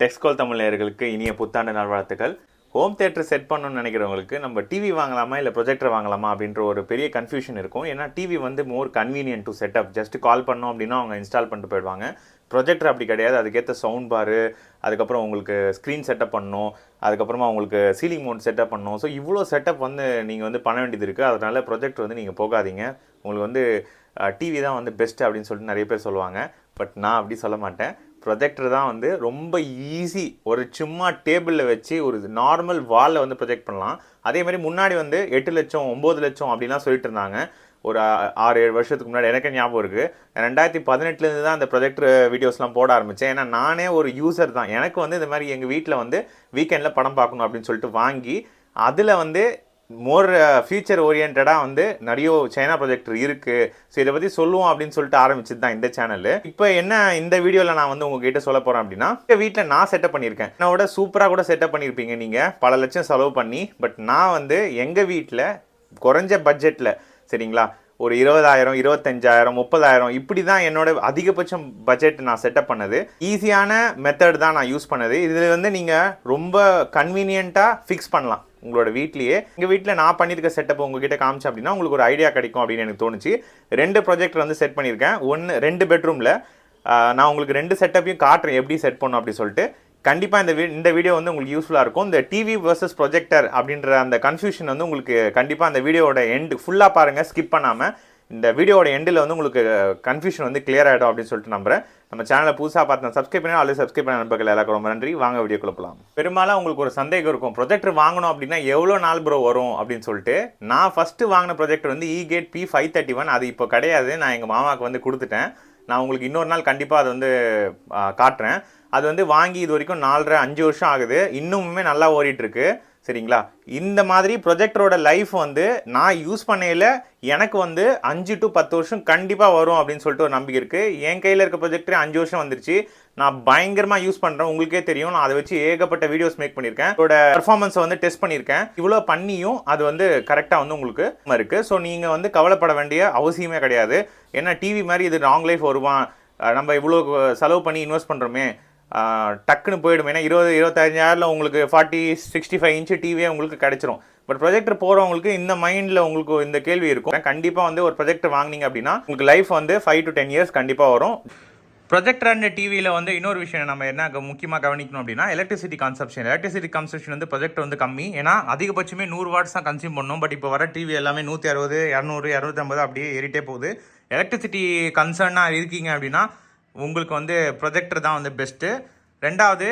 டெக்ஸ்கோல் தமிழ் நேயர்களுக்கு இனிய புத்தாண்டு நல்வாழ்த்துக்கள். ஹோம் தியேட்டர் செட் பண்ணணும்னு நினைக்கிறவங்களுக்கு நம்ம டிவி வாங்கலாமா இல்லை ப்ரொஜெக்டர் வாங்கலாமா அப்படின்ற ஒரு பெரிய கன்ஃபியூஷன் இருக்கும். ஏன்னா டிவி வந்து மோர் convenient to setup. Just call பண்ணோம் அப்படின்னா அவங்க இன்ஸ்டால் பண்ணிட்டு போயிடுவாங்க. ப்ரொஜெக்டர் அப்படி கிடையாது. அதுக்கேற்ற சவுண்ட் பாரு, அதுக்கப்புறம் உங்களுக்கு ஸ்க்ரீன் செட்டப் பண்ணணும், அதுக்கப்புறமா உங்களுக்கு சீலிங் மவுண்ட் செட்டப் பண்ணணும். ஸோ இவ்வளோ செட்டப் வந்து நீங்கள் வந்து பண்ண வேண்டியது இருக்குது. அதனால ப்ரொஜெக்டர் வந்து நீங்கள் போகாதீங்க. உங்களுக்கு வந்து டிவி தான் வந்து பெஸ்ட் அப்படின்னு சொல்லிட்டு நிறைய பேர் சொல்லுவாங்க. பட் நான் அப்படி சொல்ல மாட்டேன். ப்ரொஜெக்டர் தான் வந்து ரொம்ப ஈஸி. ஒரு சும்மா டேபிளில் வச்சு ஒரு நார்மல் வாலில் வந்து ப்ரொஜெக்ட் பண்ணலாம். அதேமாதிரி முன்னாடி வந்து 8 லட்சம் 9 லட்சம் அப்படிலாம் சொல்லிட்டு இருந்தாங்க. ஒரு 6-7 வருஷத்துக்கு முன்னாடி எனக்கு ஞாபகம் இருக்குது. 2018 தான் அந்த ப்ரொஜெக்டர் வீடியோஸ்லாம் போட ஆரம்பித்தேன். ஏன்னா நானே ஒரு யூசர் தான். எனக்கு வந்து இந்த மாதிரி எங்கள் வீட்டில் வந்து வீக்கெண்டில் படம் பார்க்கணும் அப்படின்னு சொல்லிட்டு வாங்கி அதில் வந்து மோர் ஃபியூச்சர் ஓரியன்டாக வந்து நிறைய சைனா ப்ரொஜெக்டர் இருக்குது. ஸோ இதை பற்றி சொல்லுவோம் அப்படின்னு சொல்லிட்டு ஆரம்பிச்சது தான் இந்த சேனல். இப்போ என்ன இந்த வீடியோவில் நான் வந்து உங்ககிட்ட சொல்ல போகிறேன் அப்படின்னா, இந்த வீட்டில் நான் செட்டப் பண்ணியிருக்கேன். என்னோட சூப்பராக கூட செட்டப் பண்ணியிருப்பீங்க நீங்கள், பல லட்சம் செலவு பண்ணி. பட் நான் வந்து எங்கள் வீட்டில் குறைஞ்ச பட்ஜெட்டில், சரிங்களா, ஒரு 20,000 25,000 30,000 இப்படி தான் என்னோட அதிகபட்சம் பட்ஜெட் நான் செட்டப் பண்ணது. ஈஸியான மெத்தட் தான் நான் யூஸ் பண்ணது. இதில் வந்து நீங்கள் ரொம்ப கன்வீனியண்ட்டாக ஃபிக்ஸ் பண்ணலாம் உங்களோட வீட்லேயே. எங்கள் வீட்டில் நான் பண்ணியிருக்க செட்டப் உங்ககிட்ட காமிச்சேன் அப்படின்னா உங்களுக்கு ஒரு ஐடியா கிடைக்கும் அப்படின்னு எனக்கு தோணுச்சு. 2 ப்ரொஜெக்டர் வந்து செட் பண்ணியிருக்கேன். 2 பெட்ரூமில். நான் உங்களுக்கு 2 செட்டப்பையும் காட்டுறேன் எப்படி செட் பண்ணணும் அப்படி சொல்லிட்டு. கண்டிப்பாக இந்த வீடியோ வந்து உங்களுக்கு யூஸ்ஃபுல்லாக இருக்கும். இந்த டிவி வர்சஸ் ப்ரொஜெக்டர் அப்படின்ற அந்த கன்ஃபியூஷன் வந்து உங்களுக்கு கண்டிப்பாக அந்த வீடியோட எண்டு ஃபுல்லாக பாருங்கள், ஸ்கிப் பண்ணாமல். இந்த வீடியோட எண்டில் வந்து உங்களுக்கு கன்ஃபியூஷன் வந்து கிளியர் ஆகிடும் அப்படின்னு சொல்லிட்டு நம்புறேன். நம்ம சேனலை புதுசாக பார்த்தா சப்ஸ்கிரைப் பண்ணி ஆல்ரெடி சப்ஸ்கிரைப் பண்ண நண்பர்கள் எல்லாருக்கும் ரொம்ப நன்றி. வாங்க வீடியோ குழப்பலாம். பெரும்பாலும் உங்களுக்கு ஒரு சந்தேகம் இருக்கும், ப்ரொஜெக்டர் வாங்கணும் அப்படின்னா எவ்வளோ நாள் ப்ரோ வரும் அப்படின்னு சொல்லிட்டு. நான் ஃபஸ்ட்டு வாங்கின ப்ரொஜெக்டர் வந்து ஈகேட் P531. அது இப்போ கிடையாது. நான் எங்கள் மாமாவுக்கு வந்து கொடுத்துட்டேன். நான் உங்களுக்கு இன்னொரு நாள் கண்டிப்பாக அதை வந்து காட்டுறேன். அது வந்து வாங்கி இது வரைக்கும் 4.5 வருஷம் ஆகுது. இன்னுமே நல்லா ஓடிட்டுருக்கு, சரிங்களா. இந்த மாதிரி ப்ரொஜெக்டரோட லைஃப் வந்து நான் யூஸ் பண்ணையில் எனக்கு வந்து 5 to 10 வருஷம் கண்டிப்பாக வரும் அப்படின்னு சொல்லிட்டு ஒரு நம்பிக்கை இருக்குது. என் கையில் இருக்க ப்ரொஜெக்டரே 5 வருஷம் வந்துருச்சு. நான் பயங்கரமாக யூஸ் பண்ணுறேன், உங்களுக்கே தெரியும். நான் அதை வச்சு ஏகப்பட்ட வீடியோஸ் மேக் பண்ணியிருக்கேன். அதோட பர்ஃபார்மன்ஸை வந்து டெஸ்ட் பண்ணியிருக்கேன். இவ்வளோ பண்ணியும் அது வந்து கரெக்டாக வந்து உங்களுக்கு இருக்குது. ஸோ நீங்கள் வந்து கவலைப்பட வேண்டிய அவசியமே கிடையாது. ஏன்னா டிவி மாதிரி இது லாங் லைஃப் வருவான், நம்ம இவ்வளோ செலவு பண்ணி இன்வெஸ்ட் பண்ணுறோமே, டக்குன்னு போயிடும். ஏன்னா 20-25,000 உங்களுக்கு 40-65 இன்ச்சு டிவியே உங்களுக்கு கிடைச்சிரும். பட் ப்ரொஜெக்டர் போகிறவங்களுக்கு இந்த மைண்டில் உங்களுக்கு இந்த கேள்வி இருக்கும். கண்டிப்பாக வந்து ஒரு ப்ரொஜெக்டர் வாங்கினீங்க அப்படின்னா உங்களுக்கு லைஃப் வந்து 5 to 10 இயர்ஸ் கண்டிப்பாக வரும். ப்ரொஜெக்டர் அண்ட் டிவியில் வந்து இன்னொரு விஷயம் நம்ம என்ன முக்கியமாக கவனிக்கணும் அப்படின்னா, எலக்ட்ரிசிட்டி கன்சப்ஷன் வந்து ப்ரொஜெக்டர் வந்து கம்மி. ஏன்னா அதிகபட்சமே 100 வாட்ஸ் தான் கன்சியூம் பண்ணணும். பட் இப்போ வர டிவி எல்லாமே 160, 200, 250 அப்படியே ஏறிட்டே போகுது. எலக்ட்ரிசிட்டி கன்சர்னாக இருக்கீங்க அப்படின்னா உங்களுக்கு வந்து ப்ரொஜெக்டர் தான் வந்து பெஸ்ட்டு. ரெண்டாவது,